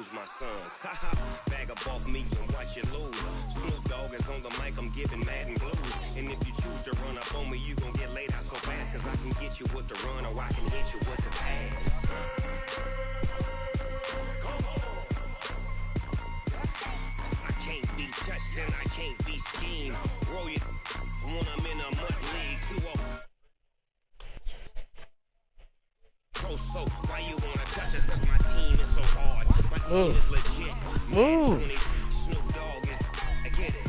lose my sons. Haha, bag up off me and watch you lose. Snoop Dogg is on the mic, I'm giving Madden blues. And if you choose to run up on me, you gon' get laid out so fast. Cause I can get you with the run or I can hit you with the pass. I can't be touched and I can't be schemed. Roll it when I'm in a mud league. 2-0. So why you wanna touch us? Cause my team is so hard. My team is legit. Man, Snoop Dogg is, I get it.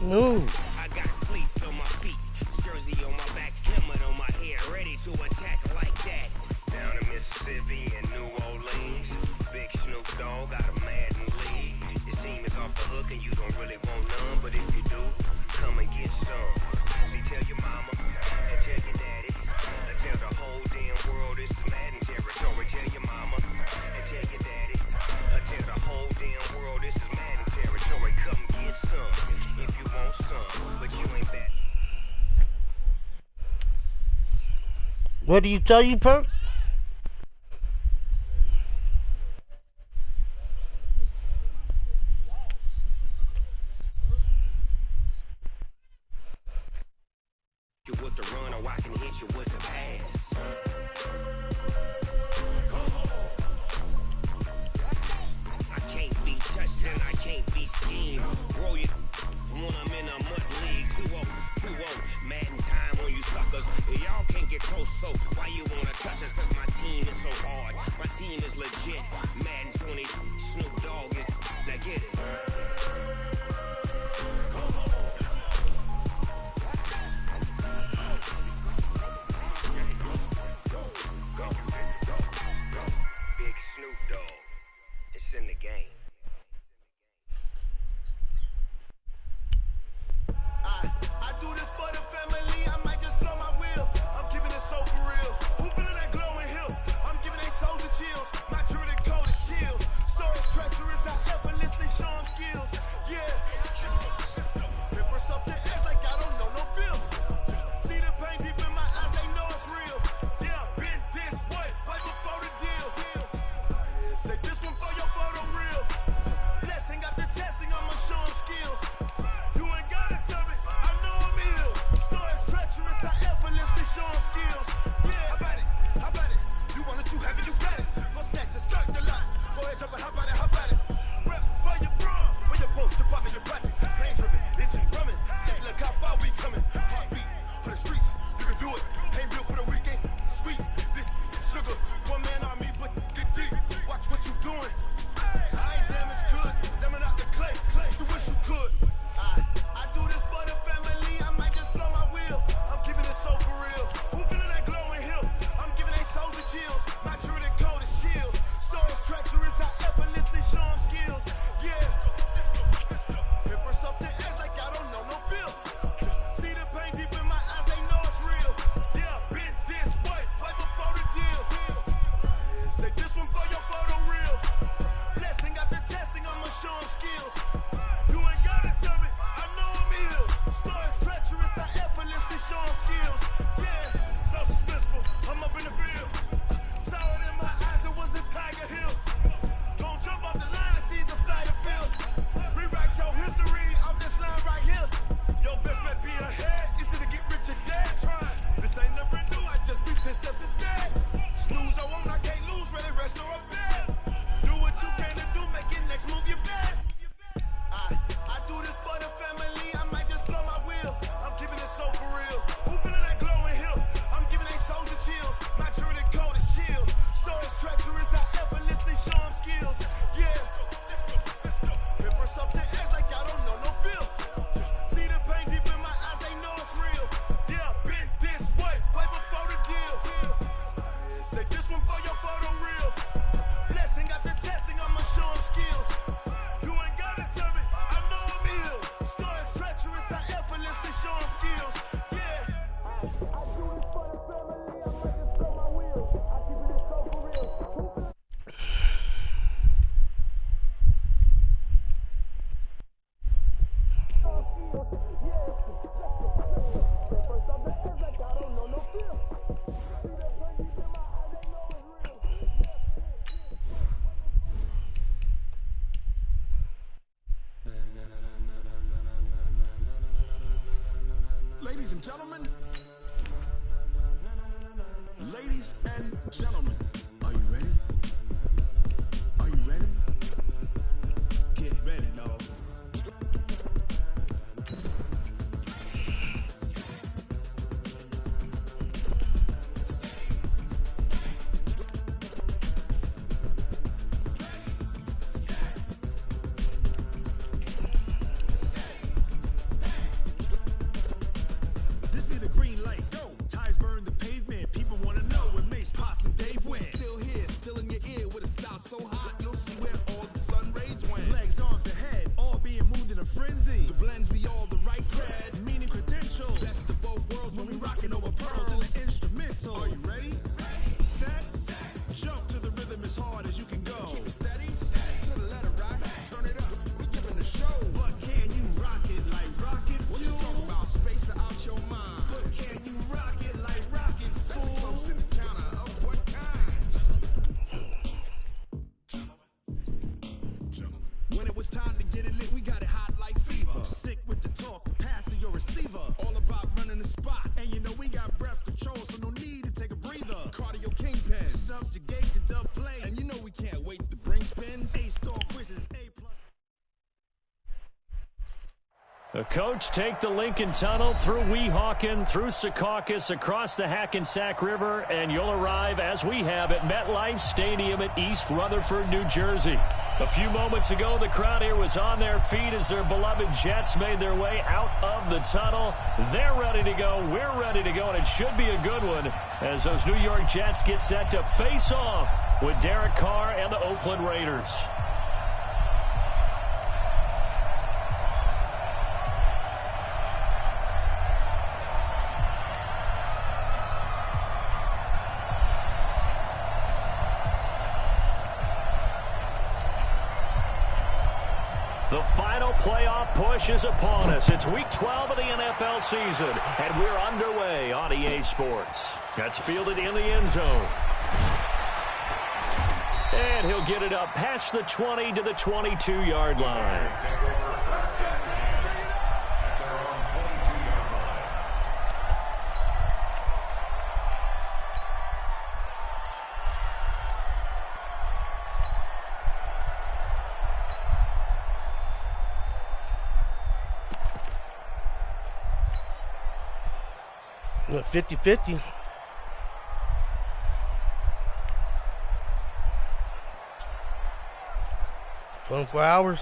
I got cleats on my feet, jersey on my back, helmet on my hair, ready to attack like that. Down in Mississippi and New Orleans, big Snoop Dogg got a Madden league. Your team is off the hook and you don't really want none, but if you do, come and get some. See, tell your mama. Tell your daddy, tell the whole damn world it's Madden territory. Tell your mama, and tell your daddy, tell the whole damn world this is Madden territory. Come get some, if you want some, but you ain't that. What do you tell you, Perk? You with the run or I can hit you with the pass. I can't be touched and I can't be schemed. Roll it when I'm in a mud league. 2-0, 2-0. Madden time on you suckers. Y'all can't get close, so why you wanna touch us? Cause my team is so hard. My team is legit. Madden 20, Snoop Dogg is, now get it. Snoop Dogg, it's in the game. I do this for the family, I might just blow my wheel. I'm giving it so for real. Who feeling that glowing hill? I'm giving they soldier chills. My jewelry code is chill. Stories treacherous, I effortlessly show them skills. Yeah. Ripper stuff the edge like I don't know no bill. See the pain deep in my eyes, they know it's real. Yeah, been this way, right before the deal. Say this one for your photo real. Blessing after testing, I'ma show them skills. You ain't gotta tell me, I know I'm ill. Stories treacherous, I effortlessly show them skills. Yeah, how about it? How about it? You want it, you have it, you got it. Go snatch it, start the lot. Go ahead, jump it, how about it? How about it? Rep for your bra, for your post, your pop, your projects. Pain driven, itching, drumming. Hey, look how far we coming. Heartbeat for the streets, you can do it. Ain't built for the weekend, sweet. This sugar, one man army, but get deep. Watch what you doing. I ain't damaged goods, damn out the clay. You wish you could. I do this for the family, I might just blow my wheel. I'm giving it so for real. Who feeling that glowing hill? I'm giving they soldier chills. My jewelry code is chill. Stories treacherous, I effortlessly show them skills. Yeah. Ripper stuff the edge like I don't know no bill. See the pain deep in my eyes, they know it's real. Yeah, been this way, right before the deal. Say this one for your photo real. Blessing after testing, I'ma show them skills. You ain't gotta tell me, I know I'm ill. Stories treacherous, I effortlessly show them skills. Yeah, so suspenseful, I'm up in the field. Saw it in my eyes, it was the Tiger Hill. Gon' jump off the line and see the flight of field. Rewrite your history off this line right here. Your best bet be ahead, easy to get rich or dead. Trying, this ain't never new, I just be 10 steps instead. Snooze I won't, I can't lose, ready, rest or a bed. Do what you can to do, make it next move your best. and gentlemen. Ladies and gentlemen. Are you ready? Are you ready? Get ready, dog. This be the green light. Go. Ties burn the pavement. People want to know where Mace, Pops, and Dave went. Still here, still in your ear with a style so hot you'll see where all the sun rays went. Legs, arms, and head, all being moved in a frenzy. The blends be all the right cred, meaning credentials. Best of both worlds when we rocking over pearls in the instrumental. Are you ready? Set. Jump to the rhythm as hard as you can go. Keep it steady. To the letter, right? Turn it up. We giving the show. But can you rock it like rocket fuel? What you talking about? Space out your mind. But can you rock it like rockets, fool? That's a close encounter of what kind? When it was time to get it lit, we got it hot like fever. Sick with the talk, pass to your receiver. All about running the spot. And you know we got breath control, so no need to take a breather. Cardio kingpin, subjugate the dub play. And you know we can't wait to bring spins. A-star quizzes, A+. The coach take the Lincoln Tunnel through Weehawken, through Secaucus, across the Hackensack River, and you'll arrive, as we have, at MetLife Stadium at East Rutherford, New Jersey. A few moments ago, the crowd here was on their feet as their beloved Jets made their way out of the tunnel. They're ready to go. We're ready to go, and it should be a good one as those New York Jets get set to face off with Derek Carr and the Oakland Raiders. The final playoff push is upon us. It's week 12 of the NFL season, and we're underway on EA Sports. That's fielded in the end zone. And he'll get it up past the 20 to the 22-yard line. Went 50-50. $24 hours.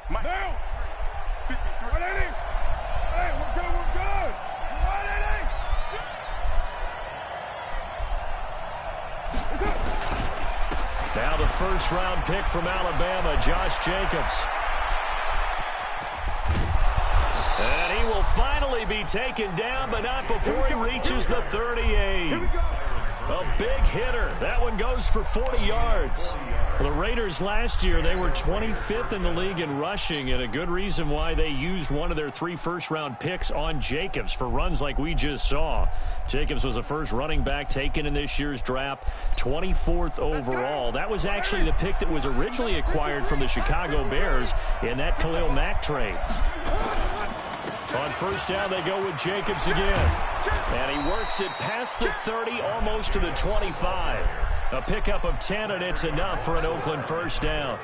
Now, 53. 180. Hey, we're good. 180. Now the first-round pick from Alabama, Josh Jacobs. And he will finally be taken down, but not before he reaches the 38. A big hitter. That one goes for 40 yards. Well, the Raiders last year, they were 25th in the league in rushing, and a good reason why they used one of their 3 first-round picks on Jacobs for runs like we just saw. Jacobs was the first running back taken in this year's draft, 24th overall. That was actually the pick that was originally acquired from the Chicago Bears in that Khalil Mack trade. On first down, they go with Jacobs again. And he works it past the 30, almost to the 25. A pickup of 10, and it's enough for an Oakland first down.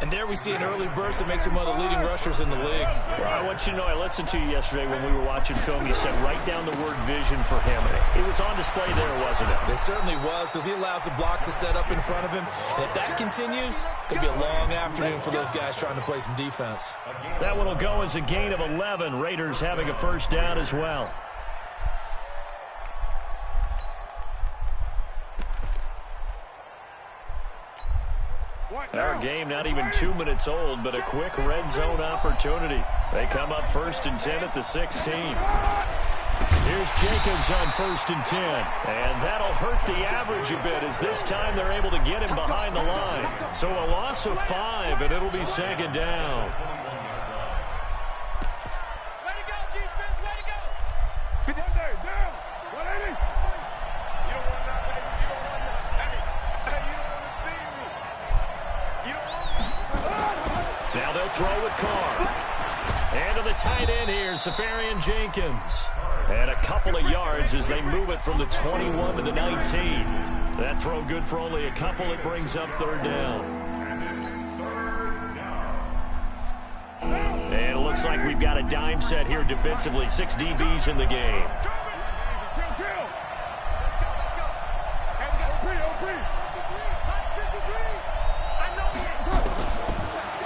And there we see an early burst that makes him one of the leading rushers in the league. Well, I want you to know, I listened to you yesterday when we were watching film. You said write down the word vision for him. It was on display there, wasn't it? It certainly was, because he allows the blocks to set up in front of him. And if that continues, it'll be a long afternoon for those guys trying to play some defense. That one will go as a gain of 11. Raiders having a first down as well. Our game not even 2 minutes old, but a quick red zone opportunity. They come up 1st and 10 at the 16. Here's Jacobs on 1st and 10. And that'll hurt the average a bit, as this time they're able to get him behind the line. So a loss of 5, and it'll be 2nd down. Way to go, defense, way to go. Get down there, down. 180. You don't want that, baby. You don't want that. Hey, you don't want to see me. You don't want to. Now they'll throw with Carr. And to the tight end here, Safarian Jenkins. And a couple of yards as they move it from the 21 to the 19. That throw good for only a couple. It brings up third down. And it looks like we've got a dime set here defensively. 6 DBs in the game.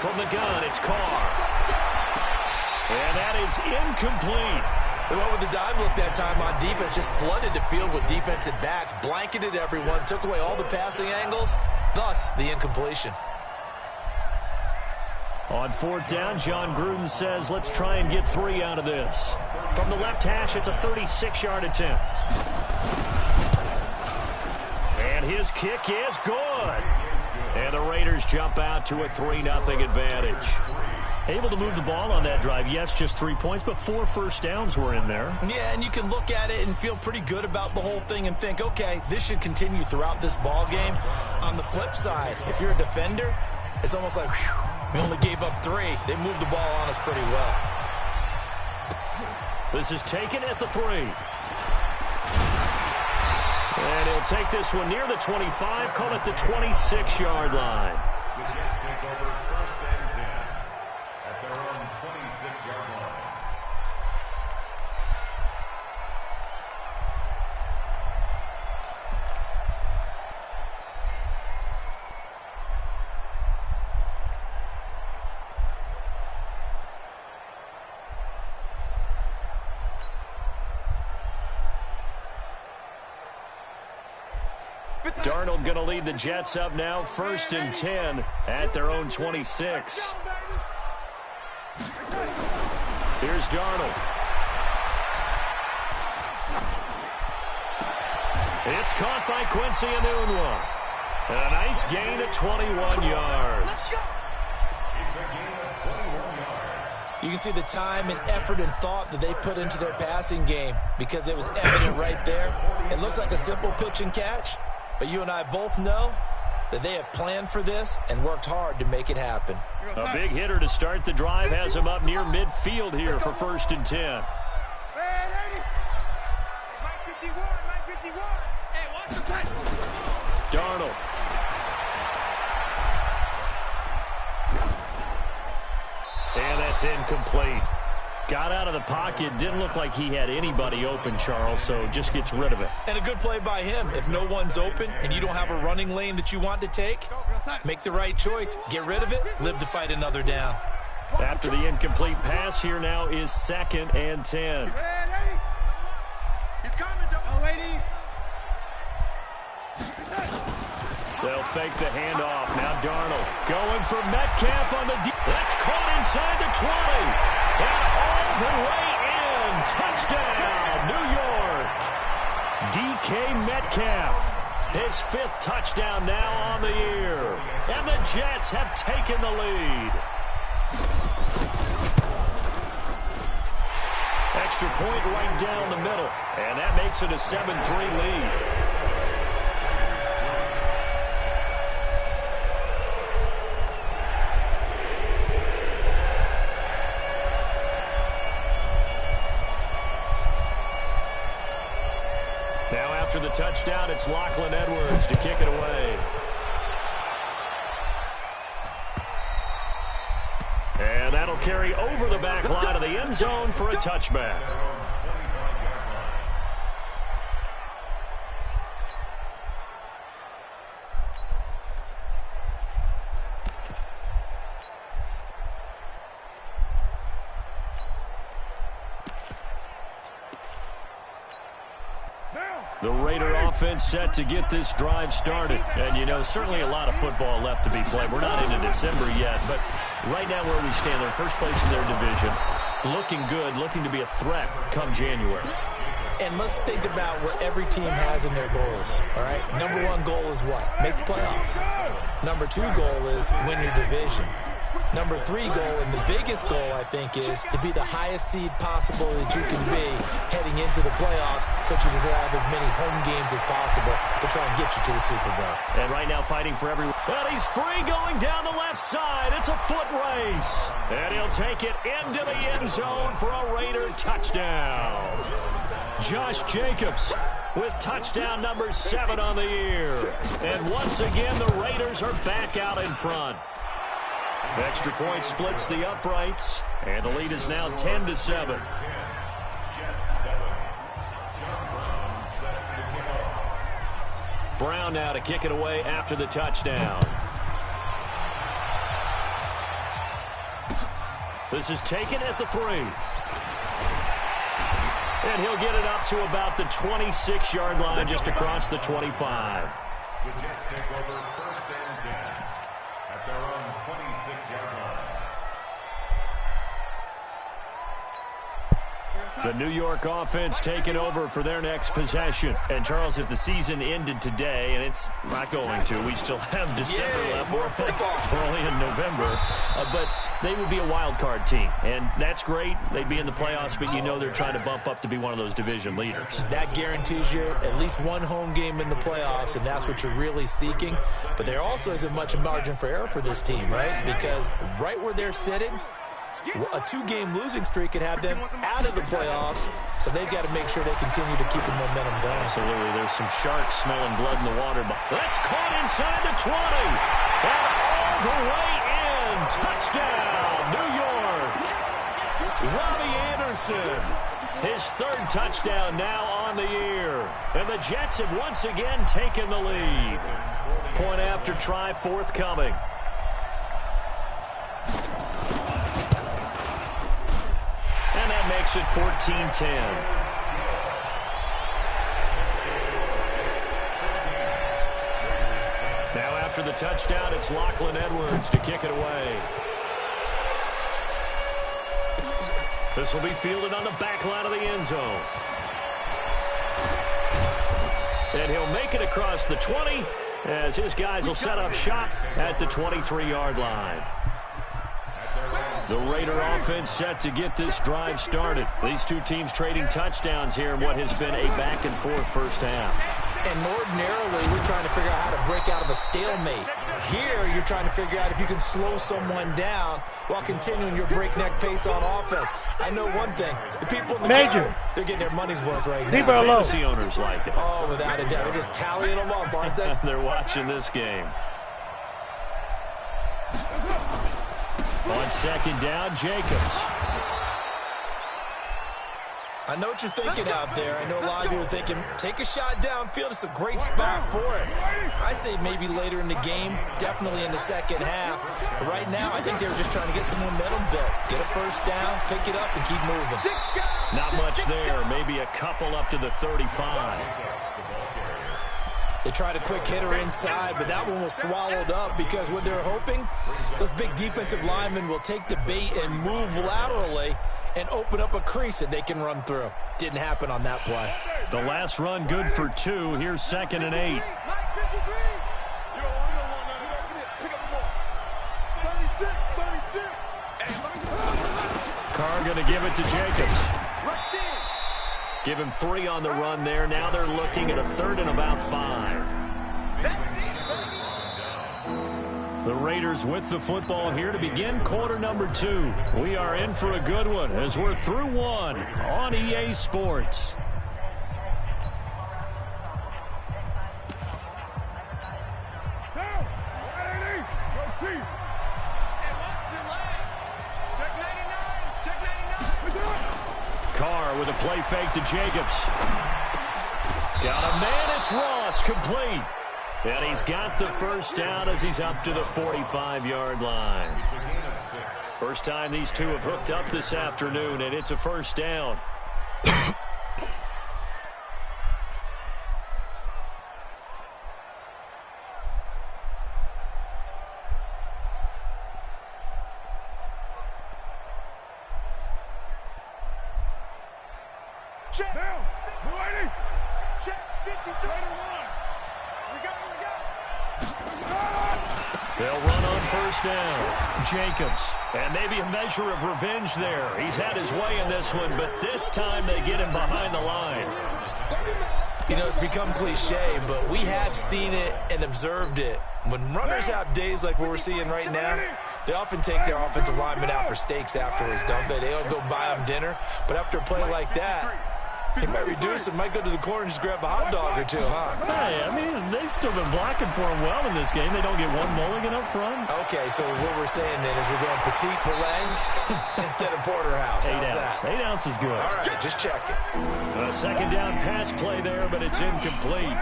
From the gun, it's Carr. And that is incomplete. They went with the dime look that time on defense, just flooded the field with defensive backs, blanketed everyone, took away all the passing angles, thus the incompletion. On fourth down, John Gruden says, let's try and get 3 out of this. From the left hash, it's a 36-yard attempt. And his kick is good. And the Raiders jump out to a 3-0 advantage. Able to move the ball on that drive. Yes, just 3 points, but 4 first downs were in there. Yeah, and you can look at it and feel pretty good about the whole thing and think, okay, this should continue throughout this ball game. On the flip side, if you're a defender, it's almost like, whew, we only gave up 3. They moved the ball on us pretty well. This is taken at the 3. And he'll take this one near the 25, call it the 26-yard line. Darnold going to lead the Jets up now, 1st and 10 at their own 26. Here's Darnold. It's caught by Quincy Enunwa. A nice gain of 21 yards. You can see the time and effort and thought that they put into their passing game because it was evident right there. It looks like a simple pitch and catch, but you and I both know that they have planned for this and worked hard to make it happen. A big hitter to start the drive has him up near midfield here for 1st and 10. Darnold. And that's incomplete. Got out of the pocket. Didn't look like he had anybody open, Charles, so just gets rid of it. And a good play by him. If no one's open and you don't have a running lane that you want to take, make the right choice. Get rid of it. Live to fight another down. After the incomplete pass, here now is 2nd and 10. They'll fake the handoff. Now Darnold going for Metcalf on the deep. That's caught inside the 20. And all the way in. Touchdown, New York. DK Metcalf. His 5th touchdown now on the year. And the Jets have taken the lead. Extra point right down the middle. And that makes it a 7-3 lead. Now after the touchdown, it's Lachlan Edwards to kick it away. And that'll carry over the back line of the end zone for a touchback. The Raider offense set to get this drive started. And, you know, certainly a lot of football left to be played. We're not into December yet, but right now where we stand, they're first place in their division. Looking good, looking to be a threat come January. And let's think about what every team has in their goals, all right? Number 1 goal is what? Make the playoffs. Number 2 goal is win your division. Number 3 goal, and the biggest goal, I think, is to be the highest seed possible that you can be heading into the playoffs so that you can have as many home games as possible to try and get you to the Super Bowl. And right now fighting for everyone. And he's free going down the left side. It's a foot race. And he'll take it into the end zone for a Raider touchdown. Josh Jacobs with touchdown number 7 on the year. And once again, the Raiders are back out in front. Extra point splits the uprights, and the lead is now 10-7. Brown now to kick it away after the touchdown. This is taken at the 3. And he'll get it up to about the 26-yard line, just across the 25. The Jets take over 1st and 10 at their own 26-yard line. The New York offense taking over for their next possession. And, Charles, if the season ended today, and it's not going to, we still have December left. We're only in November. But they would be a wild card team, and that's great. They'd be in the playoffs, but you know they're trying to bump up to be one of those division leaders. That guarantees you at least one home game in the playoffs, and that's what you're really seeking. But there also isn't much margin for error for this team, right? Because right where they're sitting, a 2-game losing streak could have them out of the playoffs, so they've got to make sure they continue to keep the momentum going. Absolutely. There's some sharks smelling blood in the water. That's caught inside the 20. And all the way in. Touchdown, New York. Robbie Anderson. His 3rd touchdown now on the year. And the Jets have once again taken the lead. Point after try forthcoming. And that makes it 14-10. Now after the touchdown, it's Lachlan Edwards to kick it away. This will be fielded on the back line of the end zone. And he'll make it across the 20 as his guys will set up shop at the 23-yard line. The Raider offense set to get this drive started. These two teams trading touchdowns here in what has been a back-and-forth first half. And ordinarily, we're trying to figure out how to break out of a stalemate. Here, you're trying to figure out if you can slow someone down while continuing your breakneck pace on offense. I know one thing. The people in the crowd, they're getting their money's worth right now. Fantasy owners like it. Oh, without a doubt. They're just tallying them up, aren't they? They're watching this game. On 2nd down, Jacobs. I know what you're thinking out there. I know a lot of you are thinking, take a shot downfield. It's a great spot for it. I'd say maybe later in the game, definitely in the second half. But right now, I think they were just trying to get some momentum built. Get a first down, pick it up, and keep moving. Not much there. Maybe a couple up to the 35. They tried a quick hitter inside, but that one was swallowed up because what they're hoping, those big defensive linemen will take the bait and move laterally and open up a crease that they can run through. Didn't happen on that play. The last run good for 2. Here's 2nd and 8. Carr going to give it to Jacobs. Give him 3 on the run there. Now they're looking at a 3rd and about 5. The Raiders with the football here to begin quarter number 2. We are in for a good one as we're through 1 on EA Sports. Carr with a play fake to Jacobs. Got a man, it's Ross, complete. And he's got the first down as he's up to the 45-yard line. First time these two have hooked up this afternoon, and it's a first down. Check. Down. Ready. Check. 53. We got. They'll run on first down. Jacobs. And maybe a measure of revenge there. He's had his way in this one, but this time they get him behind the line. You know, it's become cliche, but we have seen it and observed it. When runners have days like what we're seeing right now, they often take their offensive linemen out for steaks afterwards, don't they? They'll go buy them dinner. But after a play like that, he might reduce it, might go to the corner and just grab a hot dog or two, huh? Hey, I mean, they've still been blocking for him well in this game. They don't get one mulligan up front. Okay, so what we're saying then is we're going petite filet instead of porterhouse. 8 ounce. 8 ounce is good. All right, just check it. A second down pass play there, but it's incomplete.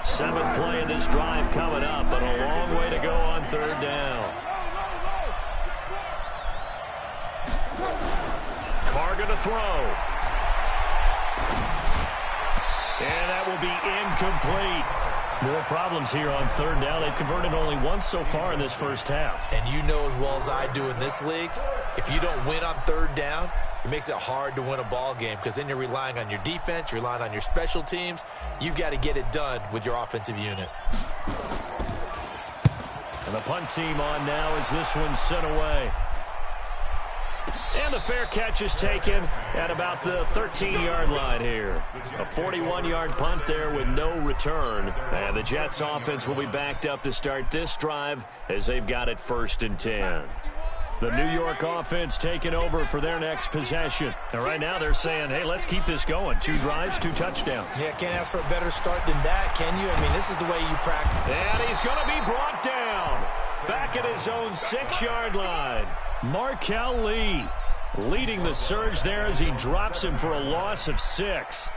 7th play of this drive coming up, but a long way to go on third down. Carr going to throw. And that will be incomplete. More problems here on third down. They've converted only once so far in this first half. And you know as well as I do in this league, if you don't win on third down, it makes it hard to win a ball game because then you're relying on your defense, you're relying on your special teams. You've got to get it done with your offensive unit. And the punt team on now as this one's sent away. And the fair catch is taken at about the 13-yard line here. A 41-yard punt there with no return. And the Jets offense will be backed up to start this drive as they've got it 1st and 10. The New York offense taking over for their next possession. And right now they're saying, hey, let's keep this going. 2 drives, 2 touchdowns. Yeah, can't ask for a better start than that, can you? I mean, this is the way you practice. And he's going to be brought down. Back at his own 6-yard line. Markel Lee leading the surge there as he drops him for a loss of 6.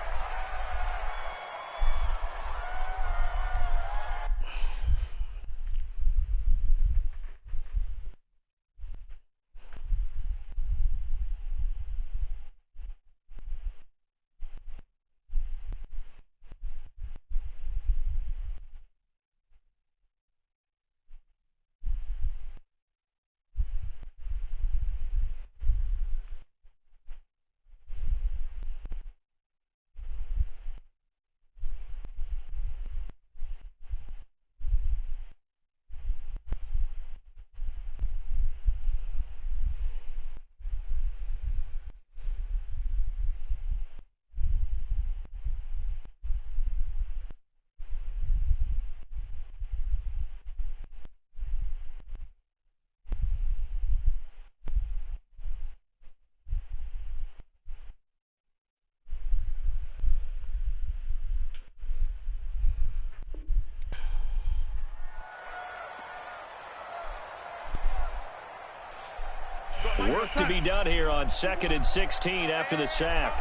Work to be done here on 2nd and 16 after the sack.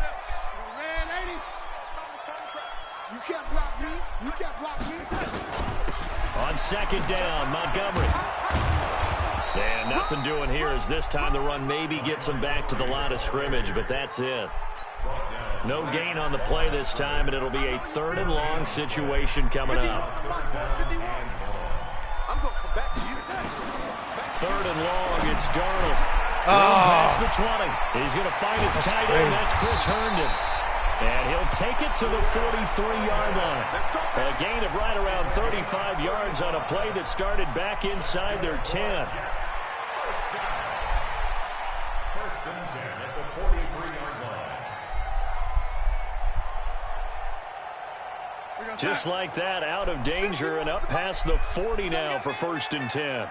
You can't block me. You can't block me. On 2nd down, Montgomery. And nothing doing here as this time the run maybe gets him back to the line of scrimmage, but that's it. No gain on the play this time, and it'll be a 3rd and long situation coming up. I'm going to come back to you. 3rd and long, it's Darnold. Past the 20. He's going to find his tight end. That's Chris Herndon. And he'll take it to the 43-yard line. A gain of right around 35 yards on a play that started back inside their 10. 1st and 10 at the 43-yard line. Just like that, out of danger and up past the 40 now for 1st and 10.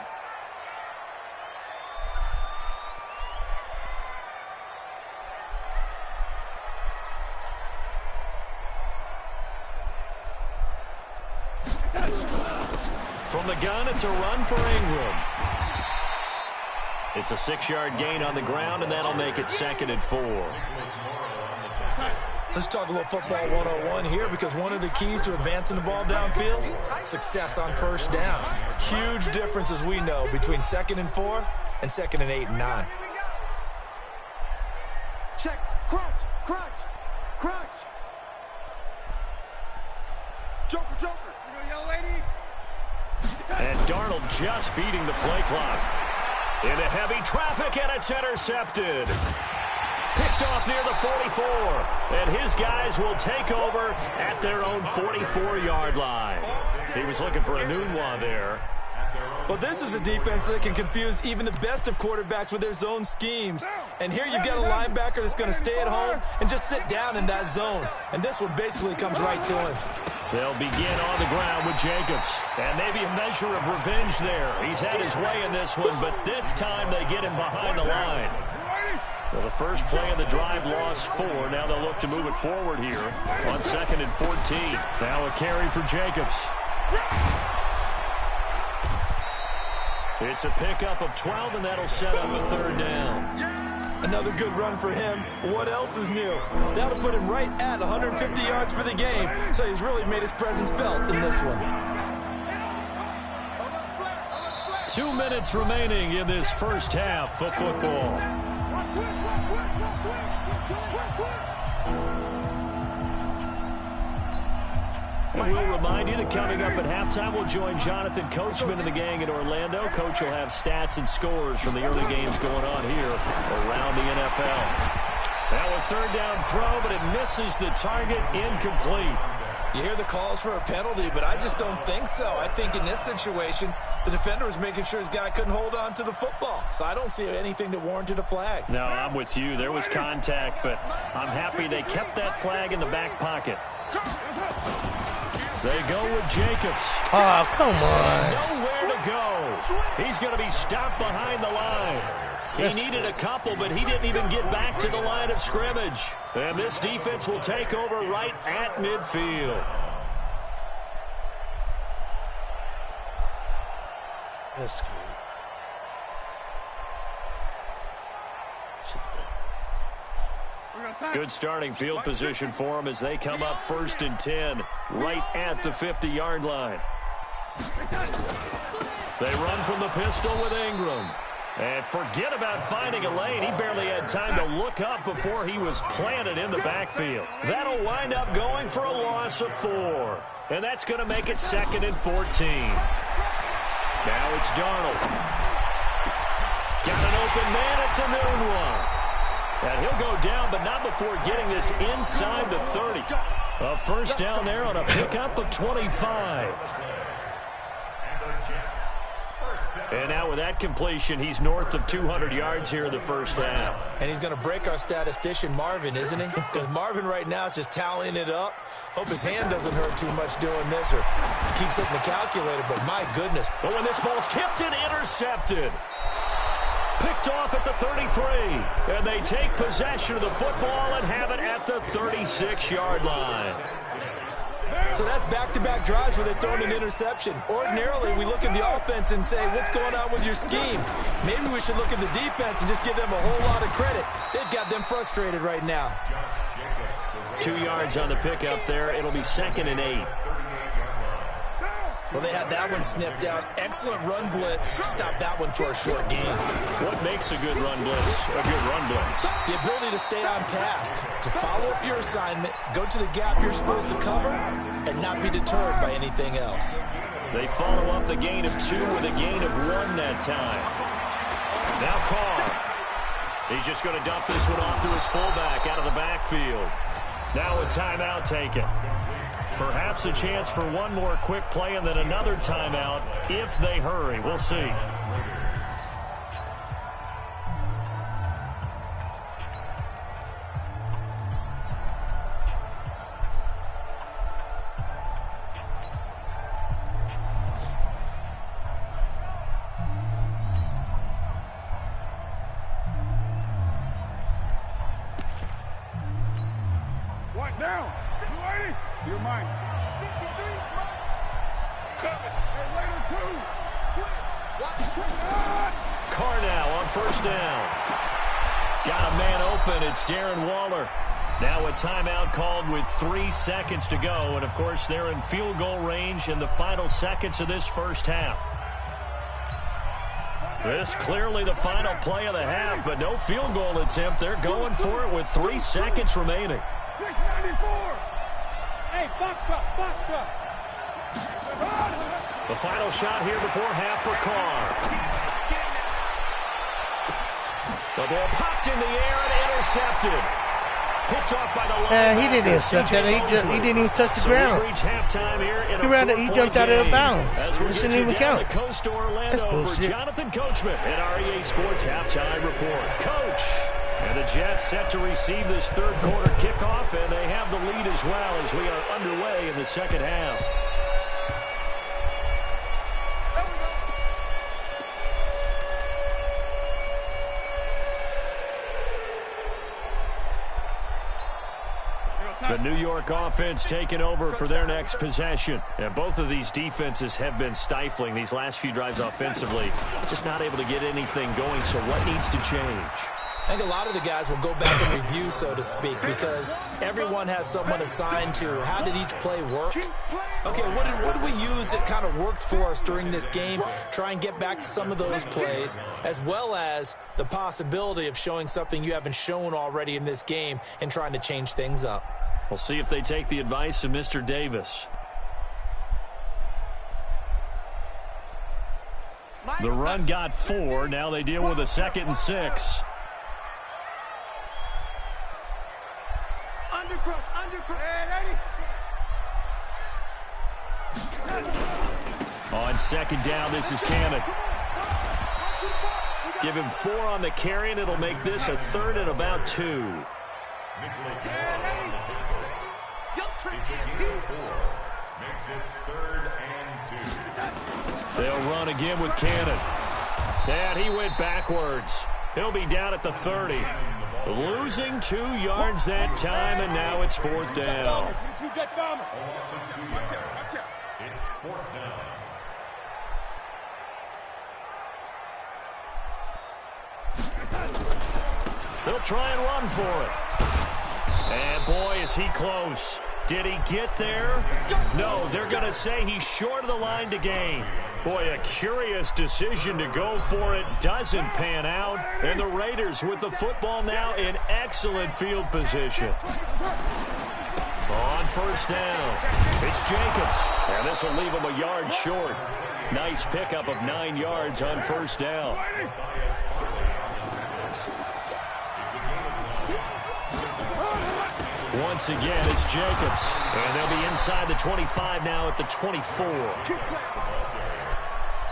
From the gun, it's a run for Ingram. It's a 6-yard gain on the ground, and that'll make it 2nd and 4. Let's talk a little football 101 here because one of the keys to advancing the ball downfield, success on 1st down. Huge difference, as we know, between 2nd and 4 and 2nd and 8 and 9. Check. Crunch. Crunch. Crunch. Joker. You know, young lady. And Darnold just beating the play clock. Into heavy traffic, and it's intercepted. Picked off near the 44. And his guys will take over at their own 44-yard line. He was looking for a Nunwa there. Well, this is a defense that can confuse even the best of quarterbacks with their zone schemes. And here you've got a linebacker that's going to stay at home and just sit down in that zone. And this one basically comes right to him. They'll begin on the ground with Jacobs. And maybe a measure of revenge there. He's had his way in this one, but this time they get him behind the line. Well, the first play of the drive lost 4. Now they'll look to move it forward here on 2nd and 14. Now a carry for Jacobs. It's a pickup of 12, and that'll set up a 3rd down. Another good run for him. What else is new? That'll put him right at 150 yards for the game, so he's really made his presence felt in this one. 2 minutes remaining in this first half of football. And we'll remind you that coming up at halftime, we'll join Jonathan Coachman and the gang in Orlando. Coach will have stats and scores from the early games going on here around the NFL. Now a 3rd down throw, but it misses the target, incomplete. You hear the calls for a penalty, but I just don't think so. I think in this situation, the defender was making sure his guy couldn't hold on to the football. So I don't see anything that warranted a flag. No, I'm with you. There was contact, but I'm happy they kept that flag in the back pocket. They go with Jacobs. Oh, come on. Nowhere to go. He's going to be stopped behind the line. He needed a couple, but he didn't even get back to the line of scrimmage. And this defense will take over right at midfield. That's good. Good starting field position for them as they come up 1st and 10, right at the 50-yard line. They run from the pistol with Ingram. And forget about finding a lane. He barely had time to look up before he was planted in the backfield. That'll wind up going for a loss of 4. And that's going to make it 2nd and 14. Now it's Darnold. Got an open man. It's a noon one. And he'll go down, but not before getting this inside the 30. A 1st down there on a pickup of 25. And now with that completion, he's north of 200 yards here in the first half. And he's going to break our statistician, Marvin, isn't he? Because Marvin right now is just tallying it up. Hope his hand doesn't hurt too much doing this, or he keeps hitting the calculator, but my goodness. But when this ball's tipped and intercepted. Picked off at the 33. And they take possession of the football and have it at the 36-yard line. So that's back-to-back drives where they've thrown an interception. Ordinarily, we look at the offense and say, what's going on with your scheme? Maybe we should look at the defense and just give them a whole lot of credit. They've got them frustrated right now. 2 yards on the pickup there. It'll be 2nd and 8. Well, they had that one sniffed out. Excellent run blitz. Stop that one for a short gain. What makes a good run blitz a good run blitz? The ability to stay on task, to follow up your assignment, go to the gap you're supposed to cover, and not be deterred by anything else. They follow up the gain of 2 with a gain of 1 that time. Now Carr. He's just going to dump this one off to his fullback out of the backfield. Now a timeout taken. Perhaps a chance for one more quick play and then another timeout if they hurry. We'll see. What now? You're mine. Carr now on 1st down. Got a man open. It's Darren Waller. Now a timeout called with 3 seconds to go. And, of course, they're in field goal range in the final seconds of this first half. This clearly the final play of the half, but no field goal attempt. They're going for it with 3 seconds remaining. 694. Hey, box truck. The final shot here before half for Carr. The ball popped in the air and intercepted. Picked off by the line. He didn't touch that. He didn't even touch the ground. We reach halftime here in He jumped out of bounds. As we This get didn't you even down count. to Coast to Orlando for Jonathan Coachman at REA Sports Halftime Report. Coach. And the Jets set to receive this third quarter kickoff, and they have the lead as well as we are underway in the second half. The New York offense taking over for their next possession. And both of these defenses have been stifling these last few drives offensively. Just not able to get anything going, so what needs to change? I think a lot of the guys will go back and review, so to speak, because everyone has someone assigned to how did each play work. Okay, what did we use that kind of worked for us during this game? Try and get back to some of those plays, as well as the possibility of showing something you haven't shown already in this game and trying to change things up. We'll see if they take the advice of Mr. Davis. The run got 4. Now they deal with a 2nd and 6. On 2nd down, this is Cannon. Give him 4 on the carry, and it'll make this a 3rd and about 2. Makes it 3rd and 2. They'll run again with Cannon. And he went backwards. He'll be down at the 30. Losing 2 yards that time, and now it's 4th down. It's 4th down. They'll try and run for it. And boy, is he close. Did he get there? No, they're going to say he's short of the line to gain. Boy, a curious decision to go for it. Doesn't pan out. And the Raiders with the football now in excellent field position. On 1st down, it's Jacobs. And this will leave him a yard short. Nice pickup of 9 yards on 1st down. Once again, it's Jacobs. And they'll be inside the 25 now at the 24.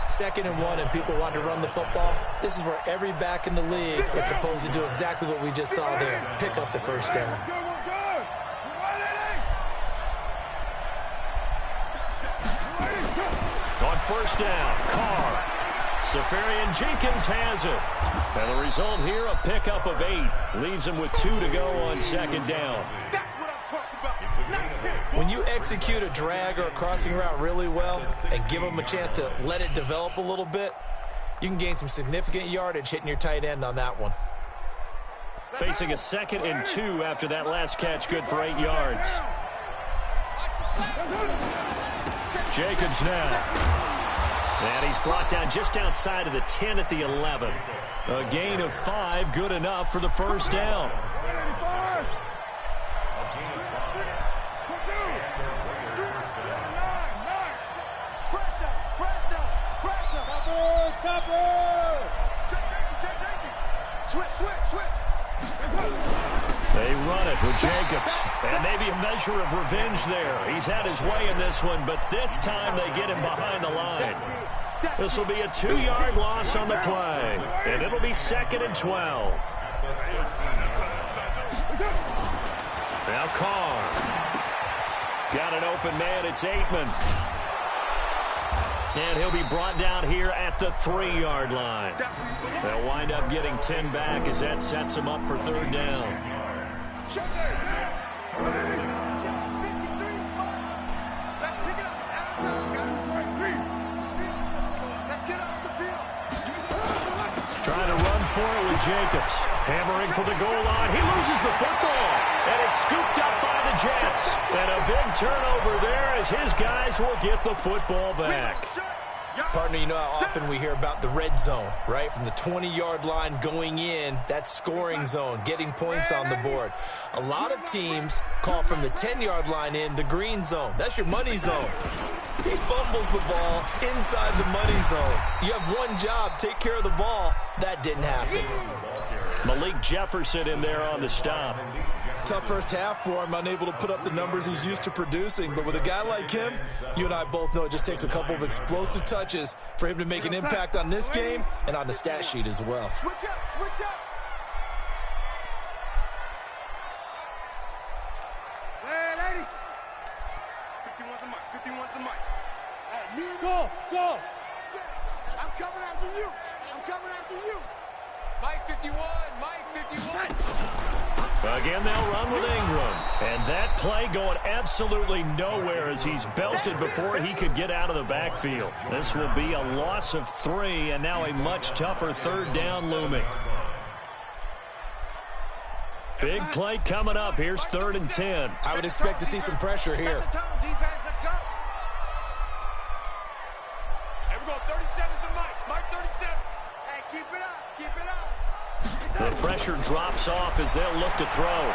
2nd and 1, and people want to run the football. This is where every back in the league is supposed to do exactly what we just saw there. Pick up the 1st down. On 1st down, Carr. Safarian Jenkins has it. And the result here, a pickup of 8. Leaves him with 2 to go on 2nd down. When you execute a drag or a crossing route really well and give them a chance to let it develop a little bit, you can gain some significant yardage hitting your tight end on that one. Facing a 2nd and 2 after that last catch, good for 8 yards. Jacobs now. And he's brought down just outside of the 10 at the 11. A gain of 5, good enough for the 1st down. They run it with Jacobs. And maybe a measure of revenge there. He's had his way in this one, but this time they get him behind the line. This will be a 2-yard loss on the play. And it'll be 2nd and 12. Now Carr. Got an open man. It's Aitman. And he'll be brought down here at the 3-yard line. They'll wind up getting 10 back as that sets them up for 3rd down. Trying to run for it with Jacobs. Hammering for the goal line. He loses the football. And it's scooped up by the Jets. And a big turnover there as his guys will get the football back. Partner, you know how often we hear about the red zone, right? From the 20-yard line going in, that's scoring zone, getting points on the board. A lot of teams call from the 10-yard line in the green zone. That's your money zone. He fumbles the ball inside the money zone. You have one job, take care of the ball. That didn't happen. Malik Jefferson in there on the stop. Tough first half for him, unable to put up the numbers he's used to producing. But with a guy like him, you and I both know it just takes a couple of explosive touches for him to make an impact on this game and on the stat sheet as well. Switch up, switch up. Hey, lady. 51's the mic, 51's the mic. Hey, me and Go, go. I'm coming after you. I'm coming after you. Mike 51, Mike 51. Again, they'll run with Ingram. And that play going absolutely nowhere as he's belted before he could get out of the backfield. This will be a loss of 3, and now a much tougher third down looming. Big play coming up. Here's 3rd and 10. I would expect to see some pressure here. Set the tone, defense. Let's go. Here we go, 37's the mic. Mike 37. Hey, keep it up. Keep it up. The pressure drops off as they'll look to throw.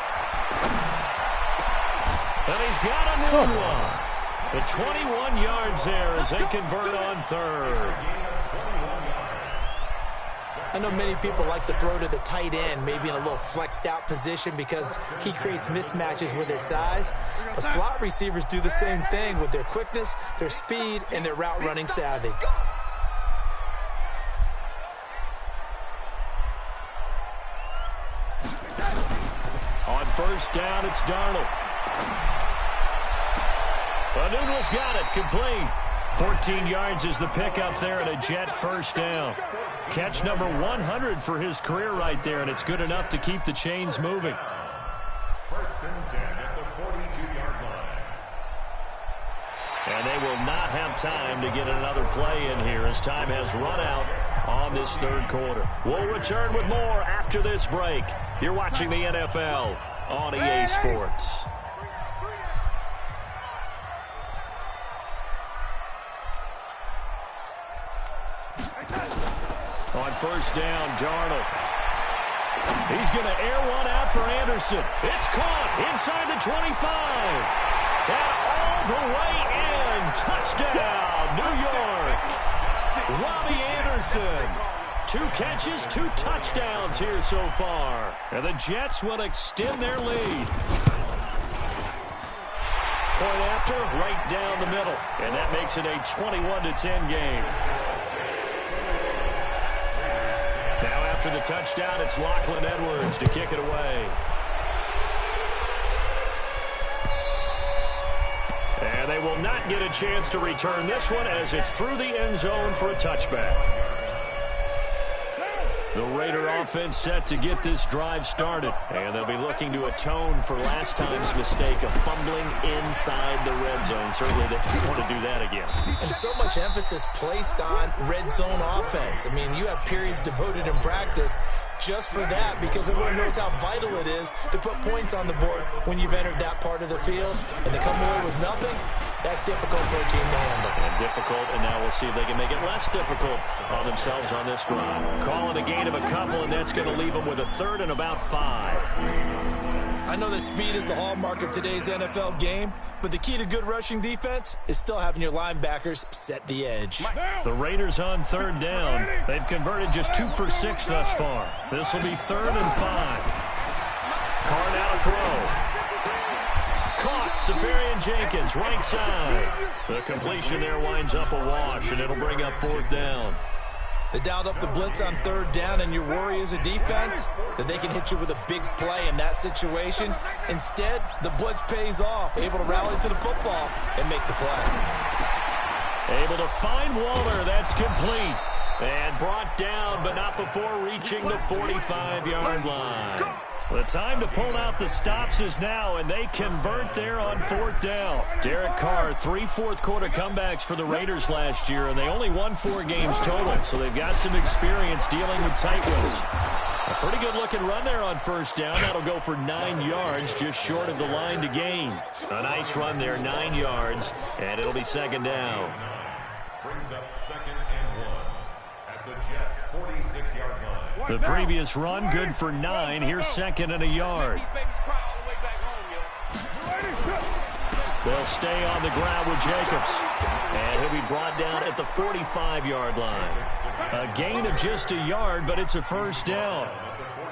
And he's got a new one. The 21 yards there as they convert on 3rd. I know many people like to throw to the tight end, maybe in a little flexed out position because he creates mismatches with his size. But slot receivers do the same thing with their quickness, their speed, and their route running savvy. On 1st down, it's Darnold. Noodle's got it, complete. 14 yards is the pickup there and a Jet 1st down. Catch number 100 for his career right there, and it's good enough to keep the chains moving. 1st and 10 at the 42-yard line. And they will not have time to get another play in here as time has run out on this 3rd quarter. We'll return with more after this break. You're watching the NFL on EA Sports. On 1st down, Darnold. He's going to air one out for Anderson. It's caught inside the 25. And all the way in. Touchdown, New York. Robbie Anderson. 2 catches, 2 touchdowns here so far. And the Jets will extend their lead. Point after, right down the middle. And that makes it a 21-10 game. Now after the touchdown, it's Lachlan Edwards to kick it away. And they will not get a chance to return this one as it's through the end zone for a touchback. The Raider offense set to get this drive started. And they'll be looking to atone for last time's mistake of fumbling inside the red zone. Certainly they don't want to do that again. And so much emphasis placed on red zone offense. I mean, you have periods devoted in practice just for that because everyone knows how vital it is to put points on the board when you've entered that part of the field. And to come away with nothing, that's difficult for a team to handle. And difficult, and now we'll see if they can make it less difficult on themselves on this drive. Calling a gain of a couple, and that's going to leave them with a 3rd and about 5. I know that speed is the hallmark of today's NFL game, but the key to good rushing defense is still having your linebackers set the edge. The Raiders on 3rd down. They've converted just 2 for 6 thus far. This will be 3rd and 5. Carr now to throw. Caught, Safarian Jenkins, right side. The completion there winds up a wash, and it'll bring up 4th down. They dialed up the blitz on 3rd down, and your worry as a defense that they can hit you with a big play in that situation. Instead, the blitz pays off, able to rally to the football and make the play. Able to find Waller. That's complete. And brought down, but not before reaching the 45-yard line. The time to pull out the stops is now, and they convert there on 4th down. Derek Carr, 3 fourth-quarter comebacks for the Raiders last year, and they only won 4 games total, so they've got some experience dealing with tight ones. A pretty good-looking run there on 1st down. That'll go for 9 yards, just short of the line to gain. A nice run there, 9 yards, and it'll be 2nd down. Brings up 2nd and 1 at the Jets' 46-yard line. The previous run, good for 9. Here's 2nd and a yard. They'll stay on the ground with Jacobs. And he'll be brought down at the 45-yard line. A gain of just a yard, but it's a 1st down.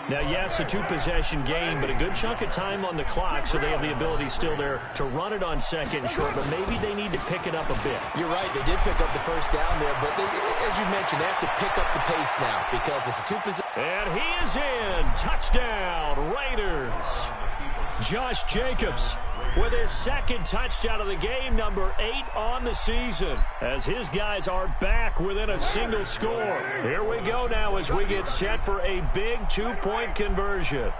Now, yes, a two-possession game, but a good chunk of time on the clock, so they have the ability still there to run it on second and short, but maybe they need to pick it up a bit. You're right. They did pick up the first down there, but as you mentioned, they have to pick up the pace now because it's a two-possession. And he is in. Touchdown, Raiders. Josh Jacobs with his second touchdown of the game, number 8 on the season, as his guys are back within a single score. Here we go now as we get set for a big 2-point conversion.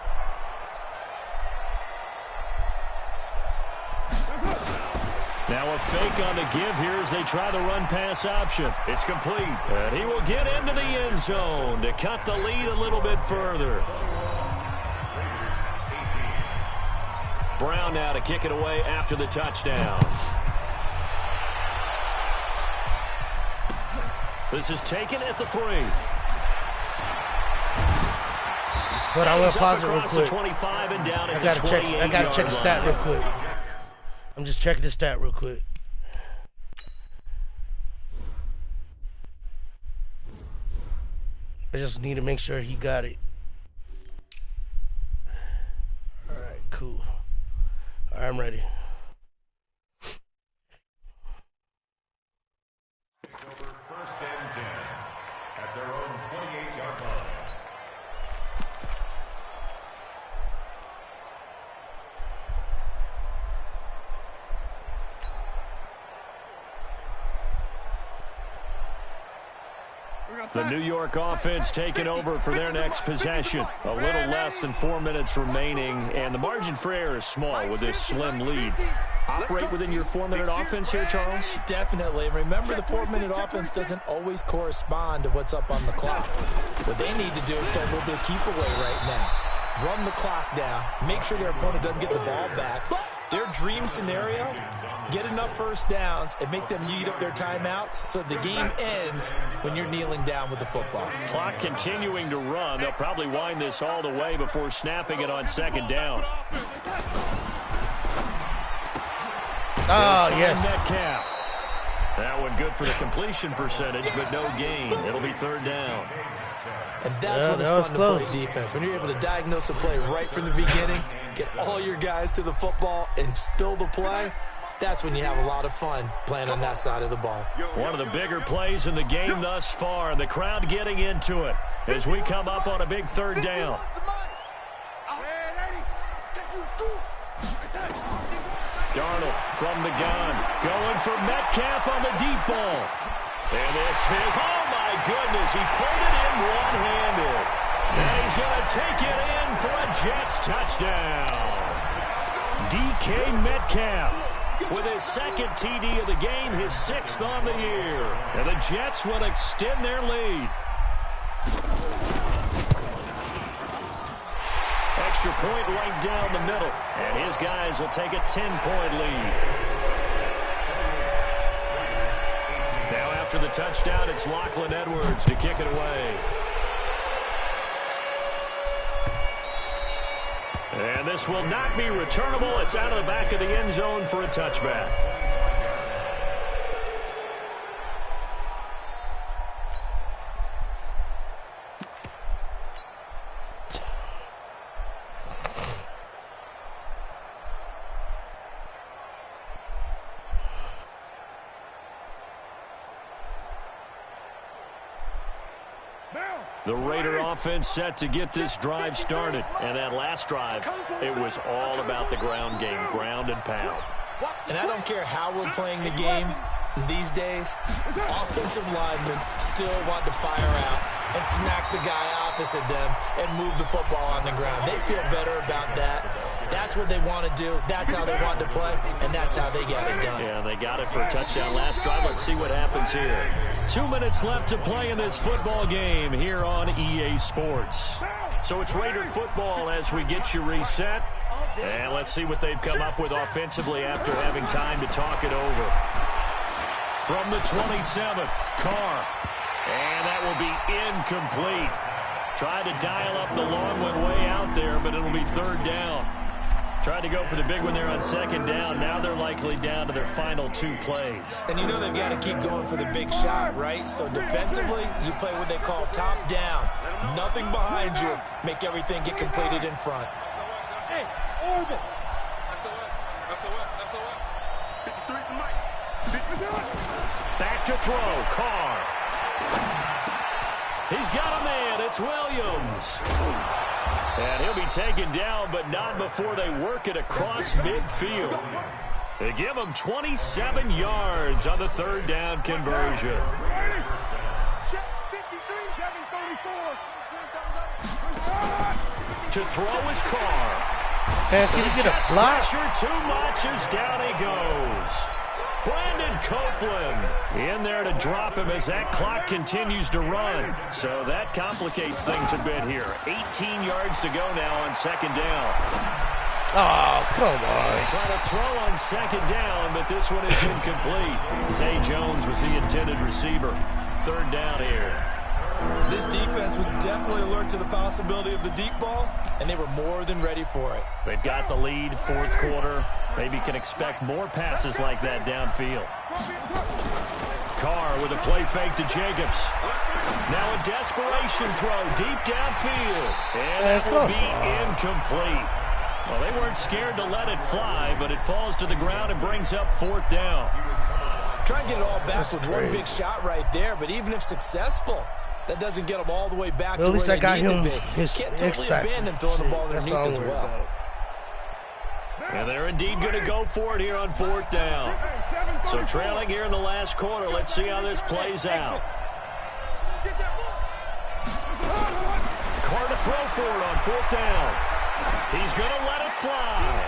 Now a fake on the give here as they try the run-pass option. It's complete, and he will get into the end zone to cut the lead a little bit further. Brown now to kick it away after the touchdown. This is taken at the 3. But I want to pause it real across quick. the 25 and down at I the 28 I gotta check the stat real quick. I'm just checking the stat real quick. I just need to make sure he got it. Alright, cool. I'm ready. First and 10 at their own 28-yard line. The New York offense taking over for their next possession. A little less than 4 minutes remaining, and the margin for error is small with this slim lead. Operate within your 4-minute offense here, Charles? Definitely. Remember, the 4-minute offense doesn't always correspond to what's up on the clock. What they need to do is play a little bit of keep away right now. Run the clock down. Make sure their opponent doesn't get the ball back. Their dream scenario, get enough first downs and make them eat up their timeouts so the game ends when you're kneeling down with the football. Clock continuing to run. They'll probably wind this all the way before snapping it on second down. Oh, yes. Metcalf. That one good for the completion percentage, but no gain. It'll be third down. And that's when it's fun to play defense. When you're able to diagnose a play right from the beginning, get all your guys to the football and spill the play, that's when you have a lot of fun playing on that side of the ball. One of the bigger plays in the game thus far, and the crowd getting into it as we come up on a big third down. Darnold from the gun, going for Metcalf on the deep ball. And this is, oh my goodness, he pulled it in one-handed. And he's going to take it in for a Jets touchdown. DK Metcalf with his second TD of the game, his 6th on the year. And the Jets will extend their lead. Extra point right down the middle. And his guys will take a 10-point lead. Now after the touchdown, it's Lachlan Edwards to kick it away. And this will not be returnable. It's out of the back of the end zone for a touchback. The Raider offense set to get this drive started. And that last drive, it was all about the ground game, ground and pound. And I don't care how we're playing the game these days, offensive linemen still want to fire out and smack the guy opposite them and move the football on the ground. They feel better about that. That's what they want to do. That's how they want to play, and that's how they got it done. Yeah, they got it for a touchdown last drive. Let's see what happens here. 2 minutes left to play in this football game here on EA Sports. So it's Raider football as we get you reset. And let's see what they've come up with offensively after having time to talk it over. From the 27, Carr. And that will be incomplete. Tried to dial up the long one way out there, but it'll be third down. Tried to go for the big one there on second down. Now they're likely down to their final 2 plays. And you know they've got to keep going for the big shot, right? So defensively, you play what they call top down. Nothing behind you. Make everything get completed in front. Hey, orbit. SOS. 53 to Mike. Back to throw. Carr. He's got a man. It's Williams. And he'll be taken down, but not before they work it across midfield. They give him 27 yards on the 3rd down conversion. To throw is Carr. Man, can you get a block? Pressure too much as down he goes. Brandon Copeland in there to drop him as that clock continues to run. So that complicates things a bit here. 18 yards to go now on 2nd down. Oh, come on. Trying to throw on 2nd down, but this one is incomplete. Zay Jones was the intended receiver. 3rd down here. This defense was definitely alert to the possibility of the deep ball, and they were more than ready for it. They've got the lead, 4th quarter. Maybe can expect more passes like that downfield. Carr with a play fake to Jacobs. Now a desperation throw deep downfield. And that will be incomplete. Well, they weren't scared to let it fly, but it falls to the ground and brings up 4th down. Try and get it all back with one big shot right there, but even if successful, that doesn't get them all the way back to where they need to be. Can't totally abandon throwing the ball underneath as well. And they're indeed going to go for it here on 4th down. So trailing here in the last quarter. Let's see how this plays out. Carr to throw for it on 4th down. He's going to let it fly.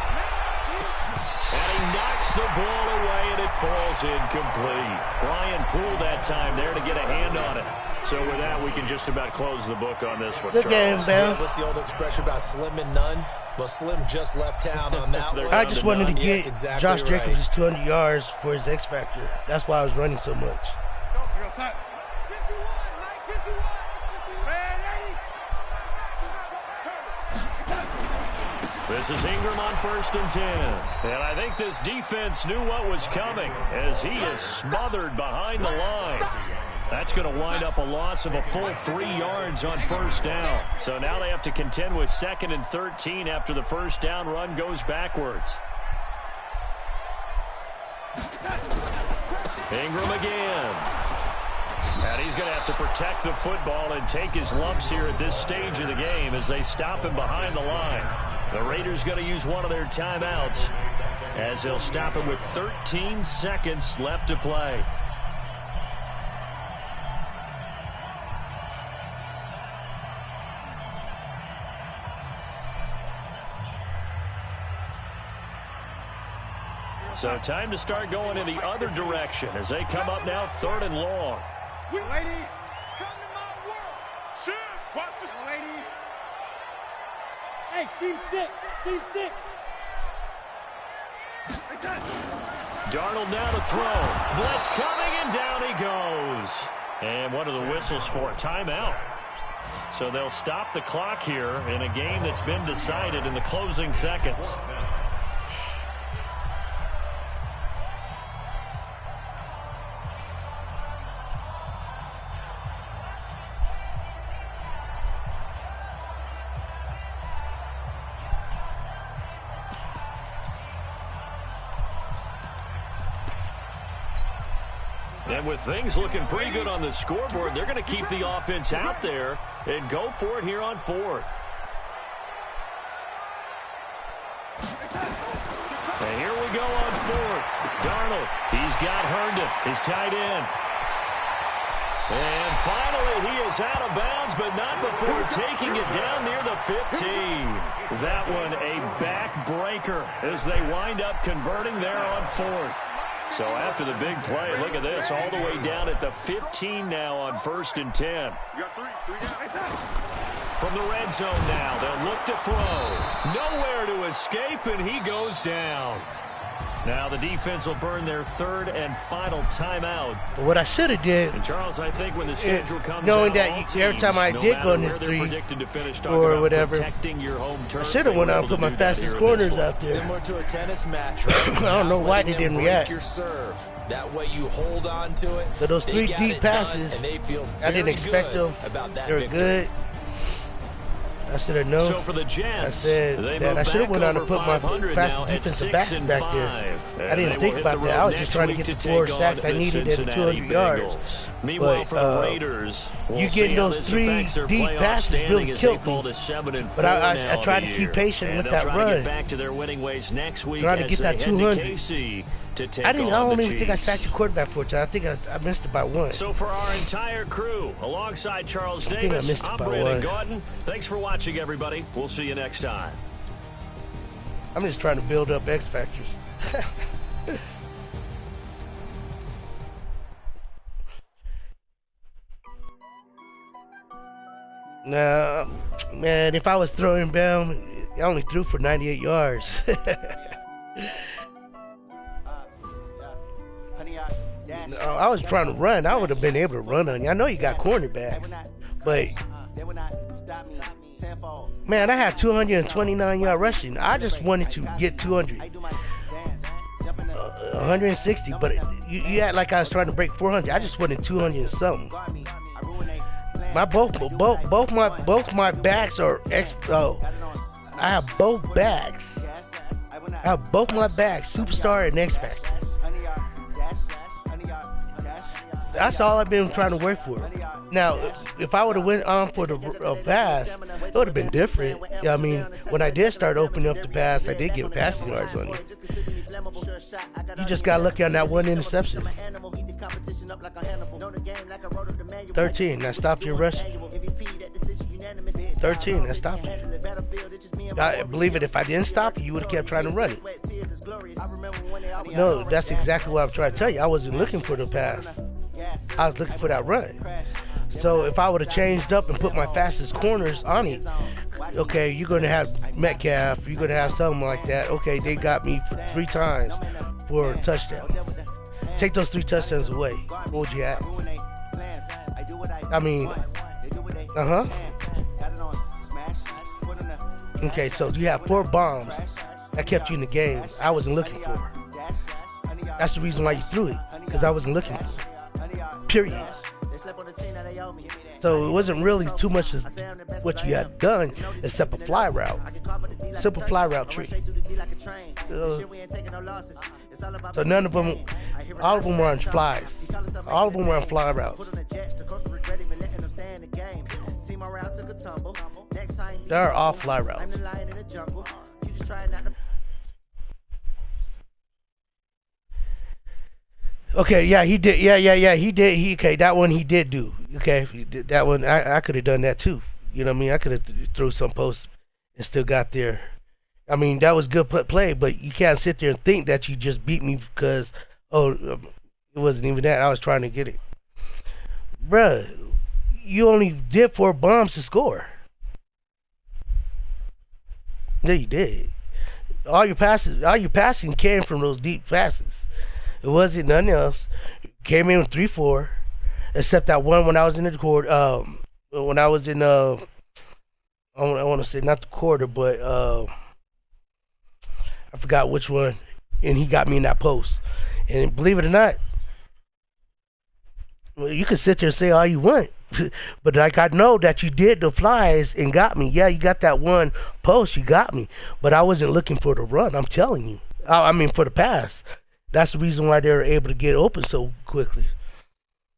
And he knocks the ball away, and it falls incomplete. Brian Poole that time there to get a hand on it. So with that, we can just about close the book on this one. Good game, man. What's the old expression about slim and none? Well, Slim just left town on that one. I just wanted to get exactly Josh right. Jacobs his 200 yards for his X Factor. That's why I was running so much. This is Ingram on 1st and 10. And I think this defense knew what was coming as he is smothered behind the line. That's going to wind up a loss of a full 3 yards on 1st down. So now they have to contend with 2nd and 13 after the 1st down run goes backwards. Ingram again. And he's going to have to protect the football and take his lumps here at this stage of the game as they stop him behind the line. The Raiders going to use one of their timeouts as they'll stop him with 13 seconds left to play. So time to start going in the other direction as they come up now 3rd and long. Lady, come to my world. Shit, watch this. Lady. Hey, team 6. Darnold now to throw. Blitz coming, and down he goes. And what are the whistles for? Timeout. So they'll stop the clock here in a game that's been decided in the closing seconds. And with things looking pretty good on the scoreboard, they're going to keep the offense out there and go for it here on 4th. And here we go on 4th. Darnold, he's got Herndon, his tight end. And finally, he is out of bounds, but not before taking it down near the 15. That one a backbreaker as they wind up converting there on 4th. So after the big play, look at this, all the way down at the 15 now on 1st and 10. From the red zone now, they'll look to throw. Nowhere to escape, and he goes down. Now the defense will burn their third and final timeout. What I should have did, And Charles, I think when the schedule comes knowing out, that all every teams, time I no did go matter into where they're 3 predicted to finish, talk or about whatever, protecting your home turf. I should have went out and put my fastest corners out there. Similar to a tennis match, right? I don't know why they didn't react. Your serve. That way you hold on to it. So those 3 deep passes, and they feel I didn't expect them. About that they were victory. good. I should have known. So for the Jets, I said that I should have went on and put my fastest defensive backs back there. I didn't think about that. I was just trying to get the 4 sacks I needed at the 200 yards. Meanwhile, But for the Raiders, you getting those 3 deep passes really killed me. But I tried to keep patient with that run. Back to their winning ways next week Trying to get that 200. I don't even think I sacked the quarterback 4 times. I think I missed it by 1. So for our entire crew, alongside Charles Davis, I'm Brandon Gordon. Thanks for watching, everybody. We'll see you next time. I'm just trying to build up X Factors. Now, man, if I was throwing down, I only threw for 98 yards. No, I was trying to run. I would have been able to run on you. I know you got cornerbacks, but man, I had 229 yard rushing. I just wanted to get 200, 160, but you act like I was trying to break 400. I just wanted 200 and something. My both my backs are I have both backs. I have both my backs, superstar and X Factor. That's all I've been trying to work for. Now, if I would have went on for the pass, it would have been different. I mean, when I did start opening up the pass, I did get passing yards on you. You just got lucky on that 1 interception. 13, that stopped your rush. 13, that stopped you. I believe it, if I didn't stop you, you would have kept trying to run it. No, that's exactly what I'm trying to tell you. I wasn't looking for the pass. I was looking for that run. So if I would have changed up and put my fastest corners on it, okay, you're going to have Metcalf, you're going to have something like that. Okay, they got me for 3 times for a touchdown. Take those 3 touchdowns away. What would you have? I mean, Okay, so you have 4 bombs that kept you in the game. I wasn't looking for. That's the reason why you threw it, because I wasn't looking for it. Period. So it wasn't really too much as what you had done except a fly route. Simple fly route tree. So none of them, all of them were on flies. All of them were on fly routes. They're all fly routes. Okay, yeah, he did. Yeah, he did. Okay, that one he did do. Okay, he did that one. I could have done that too. You know what I mean? I could have threw some posts and still got there. I mean, that was good play, but you can't sit there and think that you just beat me because, it wasn't even that. I was trying to get it. Bruh, you only did 4 bombs to score. Yeah, you did. All your passing came from those deep passes. It wasn't nothing else. Came in with 3-4, except that one when I was in the quarter. When I was in I want to say not the quarter, but I forgot which one. And he got me in that post. And believe it or not, well, you can sit there and say all you want, but like I know that you did the flies and got me. Yeah, you got that one post, you got me, but I wasn't looking for the run. I'm telling you. I mean for the pass. That's the reason why they were able to get open so quickly.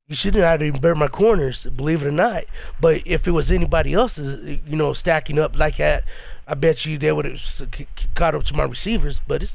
You shouldn't have even burn my corners, believe it or not. But if it was anybody else's, stacking up like that, I bet you they would have caught up to my receivers. But it's